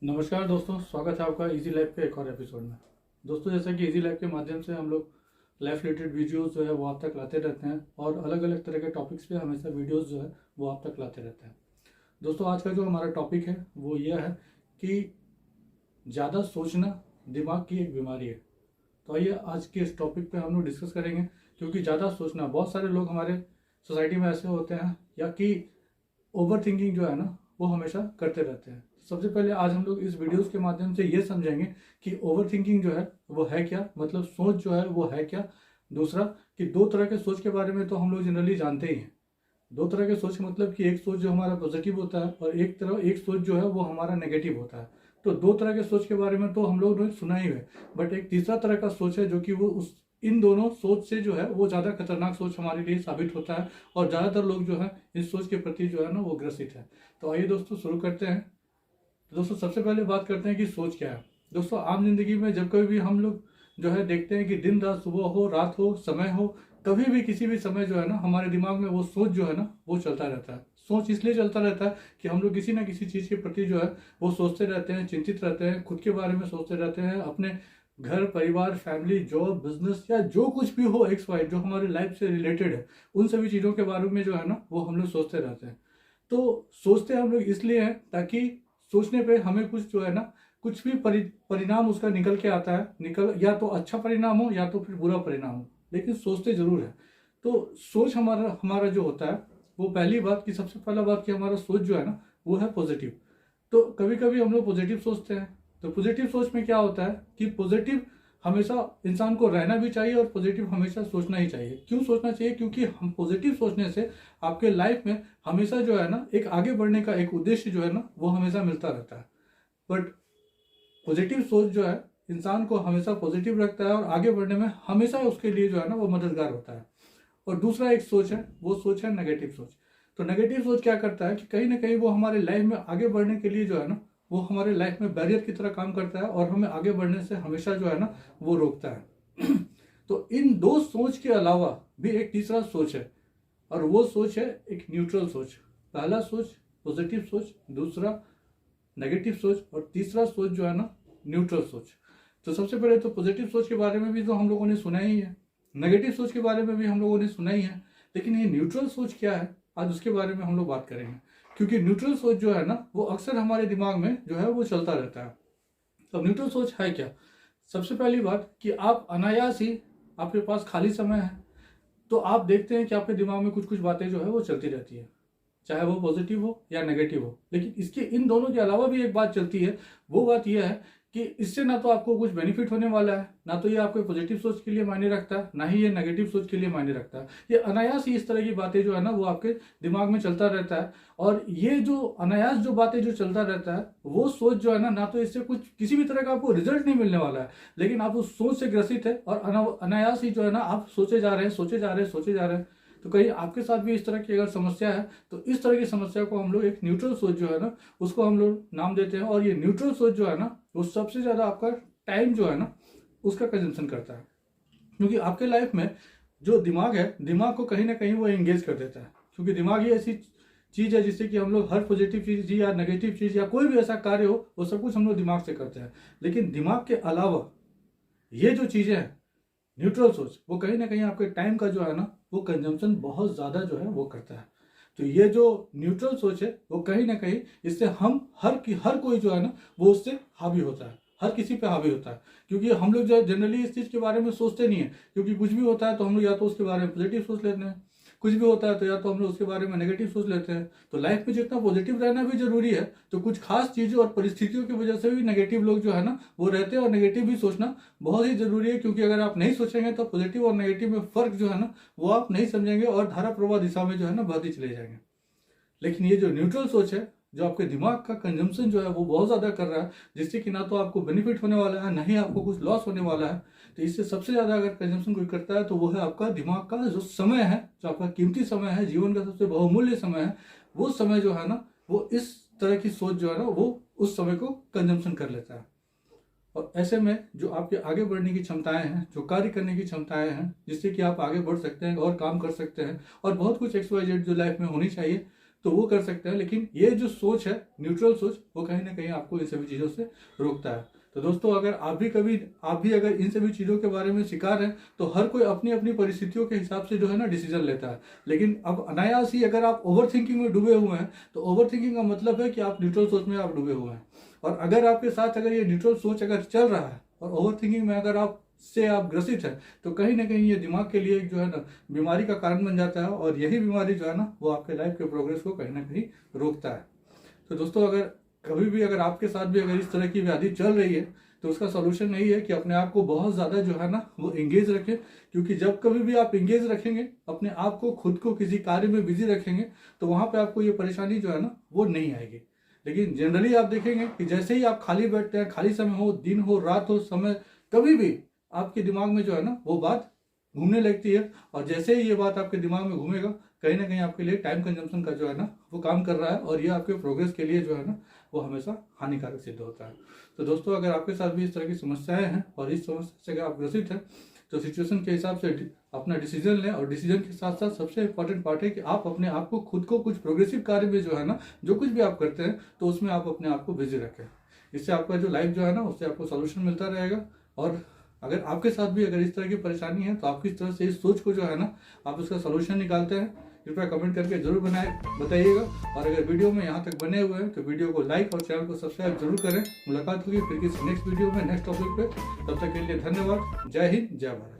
नमस्कार दोस्तों, स्वागत है आपका इजी लाइफ के एक और एपिसोड में। दोस्तों, जैसा कि इजी लाइफ के माध्यम से हम लोग लाइफ रिलेटेड वीडियोस जो है वो आप तक लाते रहते हैं और अलग अलग तरह के टॉपिक्स पे हमेशा वीडियोस जो है वो आप तक लाते रहते हैं। दोस्तों, आज का जो हमारा टॉपिक है वो यह है कि ज़्यादा सोचना दिमाग की एक बीमारी है। तो आइए आज के इस टॉपिक पे हम लोग डिस्कस करेंगे, क्योंकि ज़्यादा सोचना, बहुत सारे लोग हमारे सोसाइटी में ऐसे होते हैं या कि ओवर थिंकिंग जो है ना वो हमेशा करते रहते हैं। सबसे पहले आज हम लोग इस वीडियोस के माध्यम से ये समझेंगे कि ओवर थिंकिंग जो है वो है क्या, मतलब सोच जो है वो है क्या। दूसरा कि दो तरह के सोच के बारे में तो हम लोग जनरली जानते ही हैं। दो तरह के सोच का मतलब कि एक सोच जो हमारा पॉजिटिव होता है और एक सोच जो है वो हमारा नेगेटिव होता है। तो दो तरह के सोच के बारे में तो हम लोग ने सुना ही है, बट एक तीसरा तरह का सोच है जो कि वो उस इन दोनों सोच से जो है वो ज़्यादा खतरनाक सोच हमारे लिए साबित होता है और ज़्यादातर लोग जो है इस सोच के प्रति जो है ना वो ग्रसित है। तो आइए दोस्तों शुरू करते हैं। तो दोस्तों, सबसे पहले बात करते हैं कि सोच क्या है। दोस्तों, आम जिंदगी में जब कभी भी हम लोग जो है देखते हैं कि दिन रात, सुबह हो रात हो समय हो, कभी भी किसी भी समय जो है ना हमारे दिमाग में वो सोच जो है ना वो चलता रहता है। सोच इसलिए चलता रहता है कि हम लोग किसी ना किसी चीज़ के प्रति जो है वो सोचते रहते हैं, चिंतित रहते हैं, खुद के बारे में सोचते रहते हैं, अपने घर परिवार, फैमिली, जॉब, बिजनेस या जो कुछ भी हो एक्स वाई जो हमारी लाइफ से रिलेटेड है, उन सभी चीज़ों के बारे में जो है ना वो हम लोग सोचते रहते हैं। तो सोचते हम लोग इसलिए हैं ताकि सोचने पे हमें कुछ जो है ना कुछ भी परिणाम उसका निकल के आता है, निकल या तो अच्छा परिणाम हो या तो फिर बुरा परिणाम हो, लेकिन सोचते जरूर है। तो सोच हमारा हमारा जो होता है वो पहली बात कि सबसे पहला बात कि हमारा सोच जो है ना वो है पॉजिटिव। तो कभी कभी हम लोग पॉजिटिव सोचते हैं। तो पॉजिटिव सोच में क्या होता है कि पॉजिटिव हमेशा इंसान को रहना भी चाहिए और पॉजिटिव हमेशा सोचना ही चाहिए। क्यों सोचना चाहिए? क्योंकि हम पॉजिटिव सोचने से आपके लाइफ में हमेशा जो है ना एक आगे बढ़ने का एक उद्देश्य जो है ना वो हमेशा मिलता रहता है। बट पॉजिटिव सोच जो है इंसान को हमेशा पॉजिटिव रखता है और आगे बढ़ने में हमेशा उसके लिए जो है ना वो मददगार होता है। और दूसरा एक सोच है, वो सोच है नेगेटिव सोच। तो नेगेटिव सोच क्या करता है कि कहीं ना कहीं वो हमारे लाइफ में आगे बढ़ने के लिए जो है ना वो हमारे लाइफ में बैरियर की तरह काम करता है और हमें आगे बढ़ने से हमेशा जो है ना वो रोकता है। तो इन दो सोच के अलावा भी एक तीसरा सोच है और वो सोच है एक न्यूट्रल सोच। पहला सोच पॉजिटिव सोच, दूसरा नेगेटिव सोच और तीसरा सोच जो है ना न्यूट्रल सोच। तो सबसे पहले तो पॉजिटिव सोच के बारे में भी तो हम लोगों ने सुना ही है, नेगेटिव सोच के बारे में भी हम लोगों ने सुना ही है, लेकिन ये न्यूट्रल सोच क्या है आज उसके बारे में हम लोग बात करेंगे। क्योंकि न्यूट्रल सोच जो है ना वो अक्सर हमारे दिमाग में जो है वो चलता रहता है। तो न्यूट्रल सोच है क्या? सबसे पहली बात कि आप अनायास ही, आपके पास खाली समय है तो आप देखते हैं कि आपके दिमाग में कुछ कुछ बातें जो है वो चलती रहती है, चाहे वो पॉजिटिव हो या नेगेटिव हो। लेकिन इसके इन दोनों के अलावा भी एक बात चलती है, वो बात यह है कि इससे ना तो आपको कुछ बेनिफिट होने वाला है, ना तो ये आपके पॉजिटिव सोच के लिए मायने रखता है, ना ही ये नेगेटिव सोच के लिए मायने रखता है। ये अनायास ही इस तरह की बातें जो है ना वो आपके दिमाग में चलता रहता है। और ये जो अनायास जो बातें जो चलता रहता है वो सोच जो है ना, ना तो इससे कुछ किसी भी तरह का आपको रिजल्ट नहीं मिलने वाला है, लेकिन आप उस सोच से ग्रसित है और अनायास ही जो है ना आप सोचे जा रहे हैं, सोचे जा रहे हैं, सोचे जा रहे हैं। तो कहीं आपके साथ भी इस तरह की अगर समस्या है तो इस तरह की समस्या को हम लोग एक न्यूट्रल सोच जो है ना उसको हम लोग नाम देते हैं। और ये न्यूट्रल सोच जो है ना वो सबसे ज्यादा आपका टाइम जो है ना उसका कंजम्पशन करता है। क्योंकि आपके लाइफ में जो दिमाग है, दिमाग को कहीं ना कहीं वो एंगेज कर देता है। क्योंकि दिमाग ही ऐसी चीज है जिससे कि हम लोग हर पॉजिटिव चीज या नेगेटिव चीज या कोई भी ऐसा कार्य हो वो सब कुछ हम लोग दिमाग से करते हैं। लेकिन दिमाग के अलावा ये जो चीजें हैं न्यूट्रल सोच, वो कहीं ना कहीं आपके टाइम का जो है ना वो कंजम्पशन बहुत ज़्यादा जो है वो करता है। तो ये जो न्यूट्रल सोच है वो कहीं ना कहीं इससे हम हर कोई जो है ना वो उससे हावी होता है, हर किसी पे हावी होता है। क्योंकि हम लोग जो है जनरली इस चीज़ के बारे में सोचते नहीं है, क्योंकि कुछ भी होता है तो हम लोग या तो उसके बारे में पॉजिटिव सोच लेते हैं, कुछ भी होता है तो या तो हम लोग उसके बारे में नेगेटिव सोच लेते हैं। तो लाइफ में जितना पॉजिटिव रहना भी जरूरी है, तो कुछ खास चीज़ों और परिस्थितियों की वजह से भी नेगेटिव लोग जो है ना वो रहते हैं और नेगेटिव भी सोचना बहुत ही जरूरी है। क्योंकि अगर आप नहीं सोचेंगे तो पॉजिटिव और नेगेटिव में फर्क जो है ना वो आप नहीं समझेंगे और धारा प्रवाह दिशा में जो है ना बहते चले जाएंगे। लेकिन ये जो न्यूट्रल सोच है, जो आपके दिमाग का कंजम्पशन जो है वो बहुत ज़्यादा कर रहा है, जिससे कि ना तो आपको बेनिफिट होने वाला है ना ही आपको कुछ लॉस होने वाला है। तो इससे सबसे ज़्यादा अगर कंजम्पशन कोई करता है तो वो है आपका दिमाग का जो समय है, जो आपका कीमती समय है, जीवन का सबसे बहुमूल्य समय है। वो समय जो है ना वो इस तरह की सोच जो है ना वो उस समय को कंजम्पशन कर लेता है। और ऐसे में जो आपके आगे बढ़ने की क्षमताएं हैं, जो कार्य करने की क्षमताएं हैं, जिससे कि आप आगे बढ़ सकते हैं और काम कर सकते हैं और बहुत कुछ XYZ जो लाइफ में होनी चाहिए, तो वो कर सकते हैं, लेकिन ये जो सोच है न्यूट्रल सोच, वो कहीं ना कहीं आपको इन सभी चीज़ों से रोकता है। तो दोस्तों अगर आप भी अगर इन सभी चीज़ों के बारे में शिकार हैं, तो हर कोई अपनी अपनी परिस्थितियों के हिसाब से जो है ना डिसीजन लेता है। लेकिन अब अनायास ही अगर आप ओवर थिंकिंग में डूबे हुए हैं, तो ओवर थिंकिंग का मतलब है कि आप न्यूट्रल सोच में आप डूबे हुए हैं। और अगर आपके साथ अगर ये न्यूट्रल सोच अगर चल रहा है और ओवर थिंकिंग में अगर आप ग्रसित है, तो कहीं ना कहीं ये दिमाग के लिए जो है ना बीमारी का कारण बन जाता है, और यही बीमारी जो है ना वो आपके लाइफ के प्रोग्रेस को कहीं ना कहीं रोकता है। तो दोस्तों अगर कभी भी अगर आपके साथ भी अगर इस तरह की व्याधि चल रही है, तो उसका सॉल्यूशन यही है कि अपने आप को बहुत ज़्यादा जो है ना वो एंगेज रखें। क्योंकि जब कभी भी आप एंगेज रखेंगे, अपने आप को खुद को किसी कार्य में बिजी रखेंगे, तो वहाँ पे आपको ये परेशानी जो है ना वो नहीं आएगी। लेकिन जनरली आप देखेंगे कि जैसे ही आप खाली बैठते हैं, खाली समय हो, दिन हो, रात हो, समय कभी भी आपके दिमाग में जो है ना वो बात घूमने लगती है। और जैसे ही ये बात आपके दिमाग में घूमेगा, कहीं ना कहीं आपके लिए टाइम कंजम्पशन का जो है ना वो काम कर रहा है, और ये आपके प्रोग्रेस के लिए जो है ना वो हमेशा हानिकारक सिद्ध होता है। तो दोस्तों अगर आपके साथ भी इस तरह की समस्याएं हैं और इस समस्या से अगर आप ग्रसित हैं, तो सिचुएशन के हिसाब से अपना डिसीजन लें। और डिसीजन के साथ साथ सबसे इंपॉर्टेंट पार्ट है कि आप अपने आप को खुद को कुछ प्रोग्रेसिव कार्य में जो है ना, जो कुछ भी आप करते हैं, तो उसमें आप अपने आप को बिजी रखें। इससे आपका जो लाइफ जो है ना उससे आपको सोल्यूशन मिलता रहेगा। और अगर आपके साथ भी अगर इस तरह की परेशानी है, तो आप किस तरह से इस सोच को जो है ना आप उसका सोल्यूशन निकालते हैं, कृपया कमेंट करके जरूर बताइएगा। और अगर वीडियो में यहाँ तक बने हुए हैं तो वीडियो को लाइक और चैनल को सब्सक्राइब जरूर करें। मुलाकात होगी फिर किसी नेक्स्ट वीडियो में नेक्स्ट टॉपिक पे। तब तक के लिए धन्यवाद। जय हिंद, जय भारत।